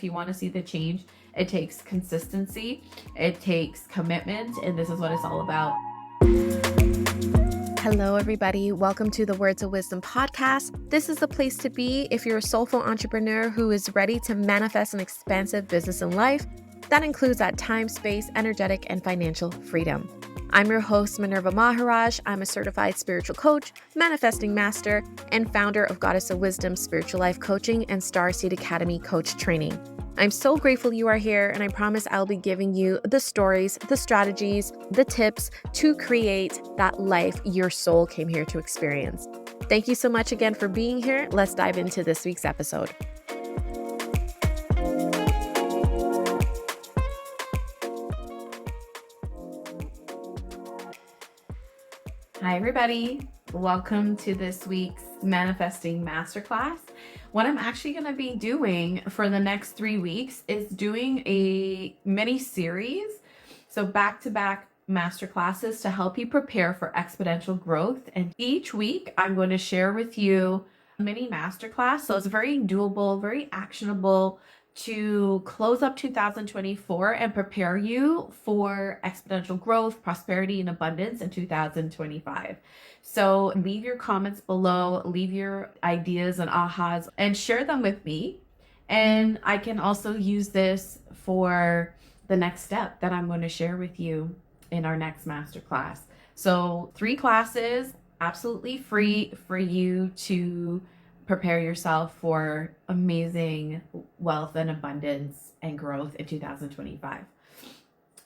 if you want to see the change, it takes consistency, it takes commitment, and this is what it's all about. Hello, everybody. Welcome to the Words of Wisdom podcast. This is the place to be if you're a soulful entrepreneur who is ready to manifest an expansive business and life that includes that time, space, energetic, and financial freedom. I'm your host, Minerva Maharaj. I'm a certified spiritual coach, manifesting master, and founder of Goddess of Wisdom Spiritual Life Coaching and Starseed Academy Coach Training. I'm so grateful you are here, and I promise I'll be giving you the stories, the strategies, the tips to create that life your soul came here to experience. Thank you so much again for being here. Let's dive into this week's episode. Hi, everybody. Welcome to this week's Manifesting Masterclass. What I'm actually going to be doing for the next 3 weeks is doing a mini series. So back-to-back masterclasses to help you prepare for exponential growth. And each week I'm going to share with you a mini masterclass. So it's very doable, very actionable to close up 2024 and prepare you for exponential growth, prosperity, and abundance in 2025. So leave your comments below, leave your ideas and ahas, and share them with me. And I can also use this for the next step that I'm going to share with you in our next masterclass. So 3 classes, absolutely free for you to prepare yourself for amazing wealth and abundance and growth in 2025.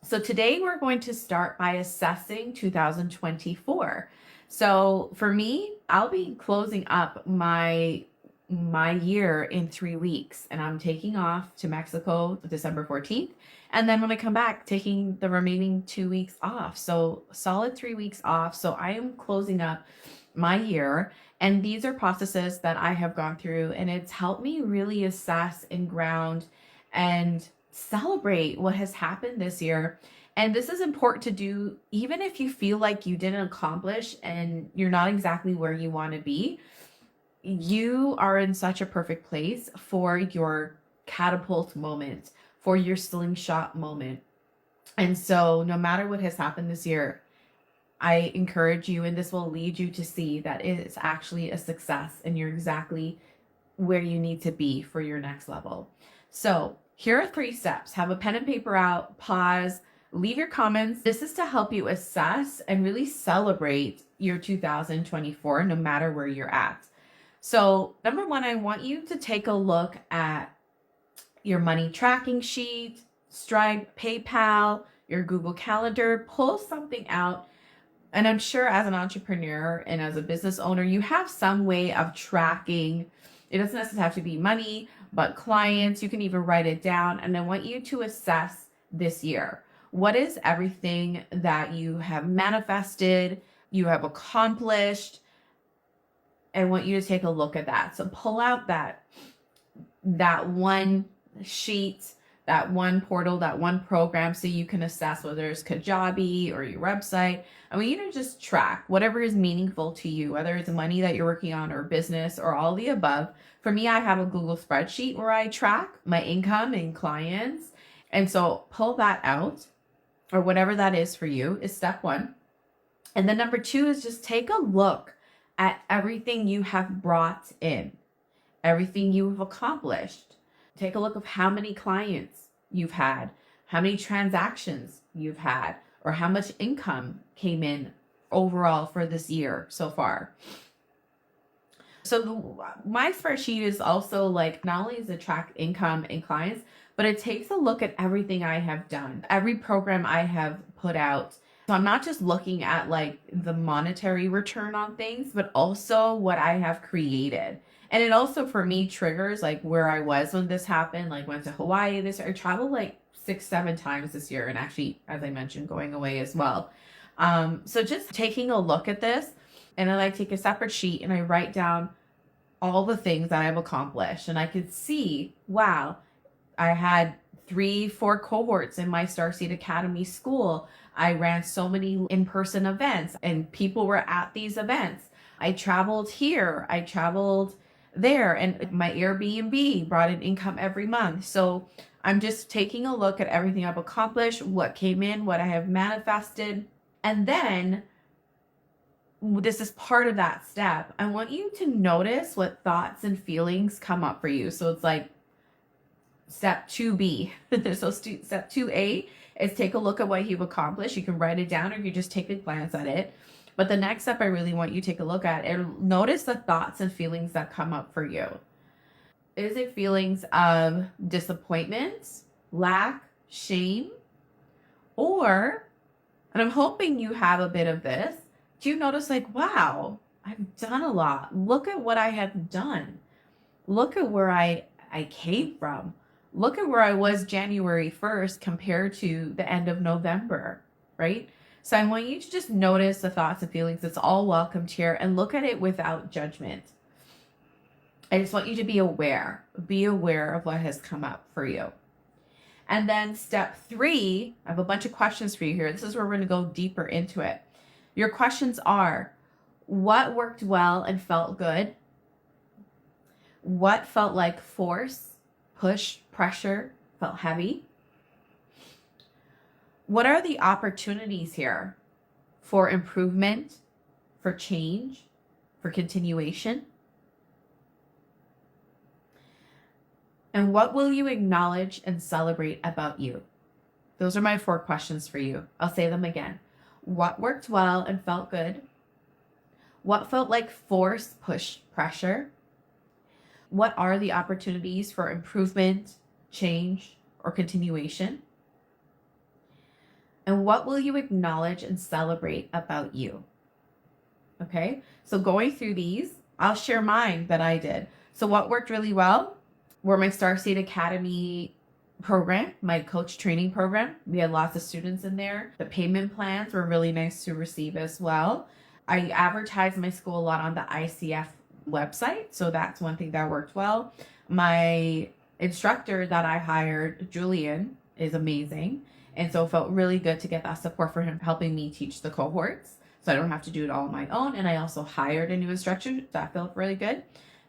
So today we're going to start by assessing 2024. So for me, I'll be closing up my year in 3 weeks, and I'm taking off to Mexico December 14th. And then when I come back, taking the remaining 2 weeks off. So solid 3 weeks off. So I am closing up my year. And these are processes that I have gone through, and it's helped me really assess and ground and celebrate what has happened this year. And this is important to do even if you feel like you didn't accomplish and you're not exactly where you want to be. You are in such a perfect place for your catapult moment, for your slingshot moment. And so no matter what has happened this year, I encourage you, and this will lead you to see that it is actually a success and you're exactly where you need to be for your next level. So here are 3 steps. Have a pen and paper out, pause, leave your comments. This is to help you assess and really celebrate your 2024, no matter where you're at. So number 1, I want you to take a look at your money tracking sheet, Stripe, PayPal, your Google Calendar, pull something out. And I'm sure as an entrepreneur and as a business owner, you have some way of tracking. It doesn't necessarily have to be money, but clients. You can even write it down. And I want you to assess this year. What is everything that you have manifested, you have accomplished? I want you to take a look at that. So pull out that one sheet, that one portal, that one program, so you can assess whether it's Kajabi or your website. I want you to just track whatever is meaningful to you, whether it's money that you're working on or business or all the above. For me, I have a Google spreadsheet where I track my income and clients. And so pull that out, or whatever that is for you, is step 1. And then number 2 is just take a look at everything you have brought in, everything you have accomplished. Take a look of how many clients you've had, how many transactions you've had, or how much income came in overall for this year so far. So my spreadsheet is also like, not only does it track income and clients, but it takes a look at everything I have done, every program I have put out. So I'm not just looking at like the monetary return on things, but also what I have created. And it also, for me, triggers like where I was when this happened, like went to Hawaii this year. I traveled like 6-7 times this year, and actually, as I mentioned, going away as well. So just taking a look at this, and then I take a separate sheet and I write down all the things that I've accomplished. And I could see, wow, I had 3-4 cohorts in my Starseed Academy school. I ran so many in-person events and people were at these events. I traveled here. I traveled there. And my Airbnb brought in income every month. So I'm just taking a look at everything I've accomplished, what came in, what I have manifested. And then this is part of that step. I want you to notice what thoughts and feelings come up for you. So it's like step 2B. So step 2A is take a look at what you've accomplished. You can write it down or you just take a glance at it. But the next step I really want you to take a look at and notice the thoughts and feelings that come up for you. Is it feelings of disappointment, lack, shame, or, and I'm hoping you have a bit of this, do you notice like, wow, I've done a lot. Look at what I have done. Look at where I came from. Look at where I was January 1st compared to the end of November, right? So I want you to just notice the thoughts and feelings. It's all welcomed here and look at it without judgment. I just want you to be aware of what has come up for you. And then step 3, I have a bunch of questions for you here. This is where we're going to go deeper into it. Your questions are, what worked well and felt good? What felt like force, push, pressure, felt heavy? What are the opportunities here for improvement, for change, for continuation? And what will you acknowledge and celebrate about you? Those are my 4 questions for you. I'll say them again. What worked well and felt good? What felt like force, push, pressure? What are the opportunities for improvement, change, or continuation? And what will you acknowledge and celebrate about you? Okay, so going through these, I'll share mine that I did. So what worked really well were my Starseed Academy program, my coach training program. We had lots of students in there. The payment plans were really nice to receive as well. I advertised my school a lot on the ICF website, so that's one thing that worked well. My instructor that I hired, Julian, is amazing. And so it felt really good to get that support for him helping me teach the cohorts. So I don't have to do it all on my own. And I also hired a new instructor. That felt really good.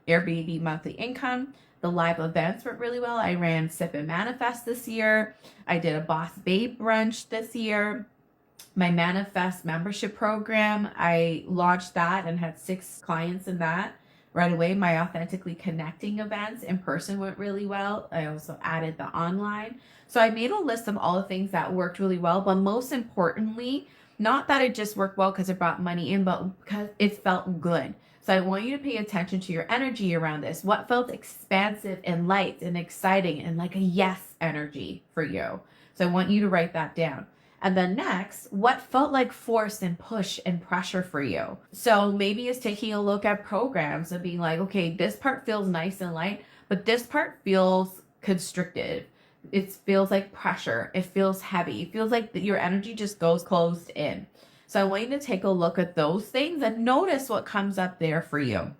Airbnb monthly income. The live events went really well. I ran Sip and Manifest this year. I did a Boss Babe brunch this year. My Manifest membership program, I launched that and had 6 clients in that right away. My Authentically Connecting events in person went really well. I also added the online. So I made a list of all the things that worked really well, but most importantly, not that it just worked well because it brought money in, but because it felt good. So I want you to pay attention to your energy around this. What felt expansive and light and exciting and like a yes energy for you? So I want you to write that down. And then next, what felt like force and push and pressure for you? So maybe it's taking a look at programs and being like, okay, this part feels nice and light, but this part feels constricted. It feels like pressure. It feels heavy. It feels like your energy just goes closed in. So I want you to take a look at those things and notice what comes up there for you.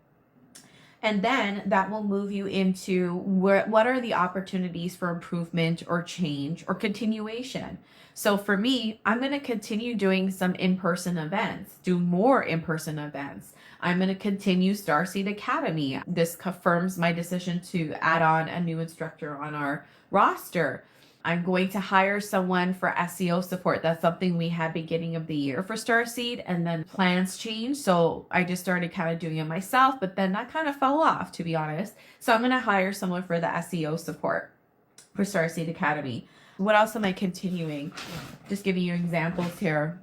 And then that will move you into what are the opportunities for improvement or change or continuation. So for me, I'm going to continue doing some in-person events, do more in-person events. I'm going to continue Starseed Academy. This confirms my decision to add on a new instructor on our roster. I'm going to hire someone for SEO support. That's something we had beginning of the year for Starseed, and then plans changed. So I just started kind of doing it myself, but then that kind of fell off, to be honest. So I'm going to hire someone for the SEO support for Starseed Academy. What else am I continuing? Just giving you examples here.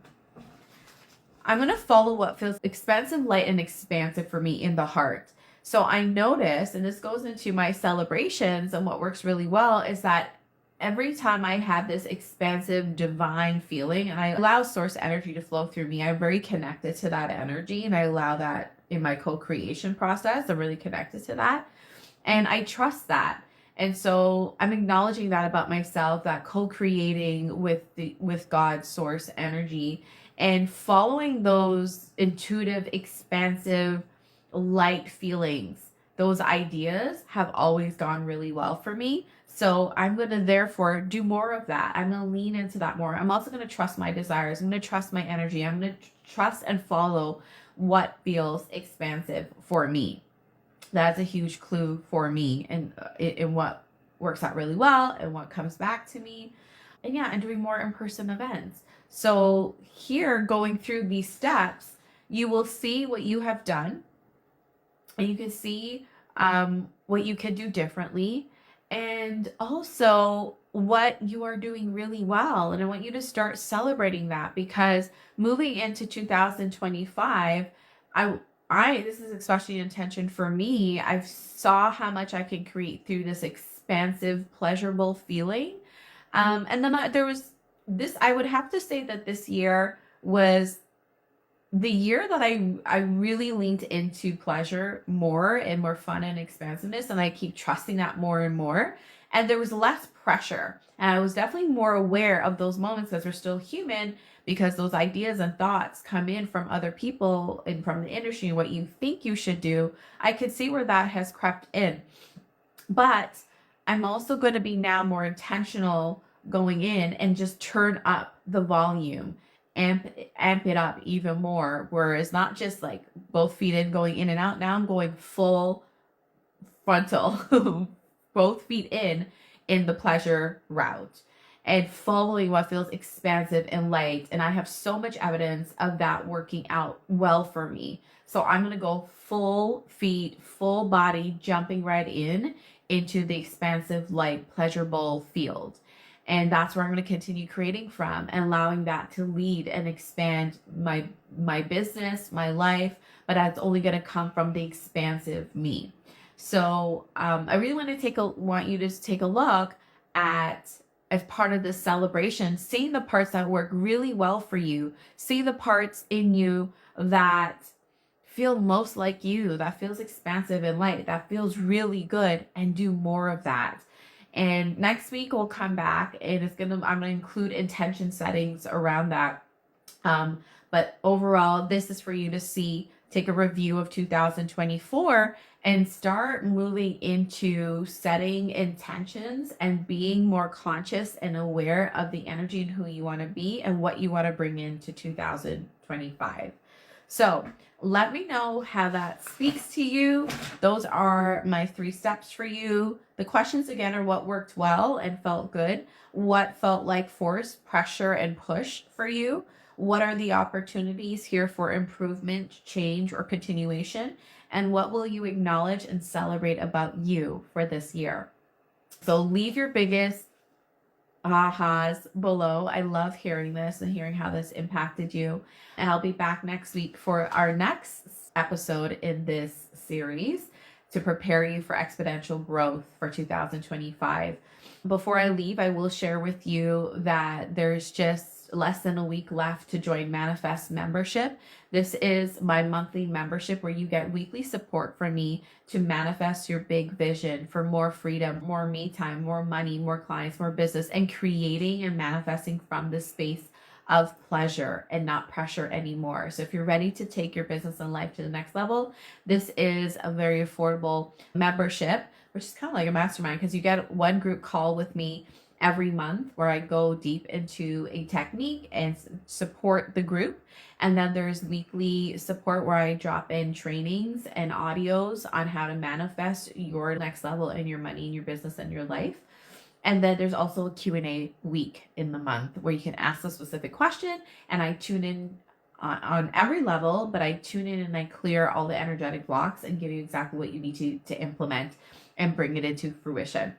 I'm going to follow what feels expansive, light, and expansive for me in the heart. So I noticed, and this goes into my celebrations, and what works really well is that every time I have this expansive divine feeling and I allow source energy to flow through me, I'm very connected to that energy and I allow that in my co-creation process. I'm really connected to that and I trust that. And so I'm acknowledging that about myself, that co-creating with God's source energy and following those intuitive, expansive, light feelings. Those ideas have always gone really well for me. So I'm going to therefore do more of that. I'm going to lean into that more. I'm also going to trust my desires. I'm going to trust my energy. I'm going to trust and follow what feels expansive for me. That's a huge clue for me, and in what works out really well and what comes back to me. And yeah, and doing more in-person events. So here, going through these steps, you will see what you have done, and you can see what you could do differently, and also what you are doing really well. And I want you to start celebrating that, because moving into 2025, I this is especially an intention for me. I saw how much I can create through this expansive, pleasurable feeling. And then there was this, I would have to say that this year was the year that I really leaned into pleasure more and more fun and expansiveness, and I keep trusting that more and more. And there was less pressure, and I was definitely more aware of those moments, because we're still human, because those ideas and thoughts come in from other people and from the industry and what you think you should do. I could see where that has crept in. But I'm also going to be now more intentional going in and just turn up the volume, amp it up even more. Whereas not just like both feet in, going in and out. Now I'm going full frontal, both feet in the pleasure route, and following what feels expansive and light. And I have so much evidence of that working out well for me. So I'm going to go full feet, full body, jumping right into the expansive, light, pleasurable field. And that's where I'm going to continue creating from, and allowing that to lead and expand my business, my life. But that's only going to come from the expansive me. So I really want you to take a look at, as part of this celebration, seeing the parts that work really well for you. See the parts in you that feel most like you, that feels expansive and light, that feels really good, and do more of that. And next week we'll come back, and I'm gonna include intention settings around that. But overall, this is for you to see, take a review of 2024, and start moving into setting intentions and being more conscious and aware of the energy and who you want to be and what you want to bring into 2025. So let me know how that speaks to you. Those are my 3 steps for you. The questions again are: what worked well and felt good? What felt like force, pressure, and push for you? What are the opportunities here for improvement, change, or continuation? And what will you acknowledge and celebrate about you for this year? So leave your biggest ahas below. I love hearing this and hearing how this impacted you. And I'll be back next week for our next episode in this series to prepare you for exponential growth for 2025. Before I leave, I will share with you that there's just less than a week left to join Manifest membership. This is my monthly membership where you get weekly support from me to manifest your big vision for more freedom, more me time, more money, more clients, more business, and creating and manifesting from the space of pleasure and not pressure anymore. So if you're ready to take your business and life to the next level, this is a very affordable membership, which is kind of like a mastermind, because you get one group call with me every month where I go deep into a technique and support the group. And then there's weekly support where I drop in trainings and audios on how to manifest your next level in your money, in your business, and your life. And then there's also a Q&A week in the month where you can ask a specific question, and I tune in on every level, but I tune in and I clear all the energetic blocks and give you exactly what you need to implement and bring it into fruition.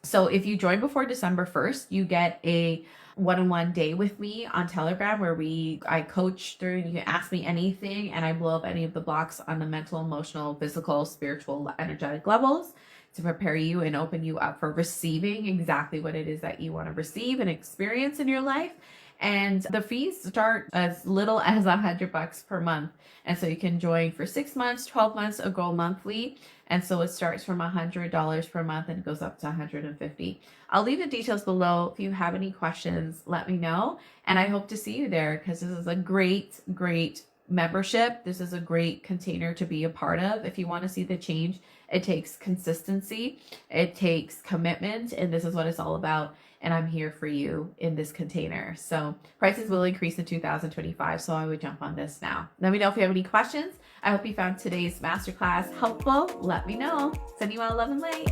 So if you join before December 1st, you get a one-on-one day with me on Telegram where I coach through, and you can ask me anything, and I blow up any of the blocks on the mental, emotional, physical, spiritual, energetic levels to prepare you and open you up for receiving exactly what it is that you want to receive and experience in your life. And the fees start as little as $100 per month. And so you can join for 6 months, 12 months, or go monthly. And so it starts from $100 per month and goes up to $150. I'll leave the details below. If you have any questions, let me know. And I hope to see you there, because this is a great, great membership, this is a great container to be a part of. If you want to see the change, it takes consistency, it takes commitment, and this is what it's all about. And I'm here for you in this container. So prices will increase in 2025. So I would jump on this now. Let me know if you have any questions. I hope you found today's masterclass helpful. Let me know. Send you all love and light.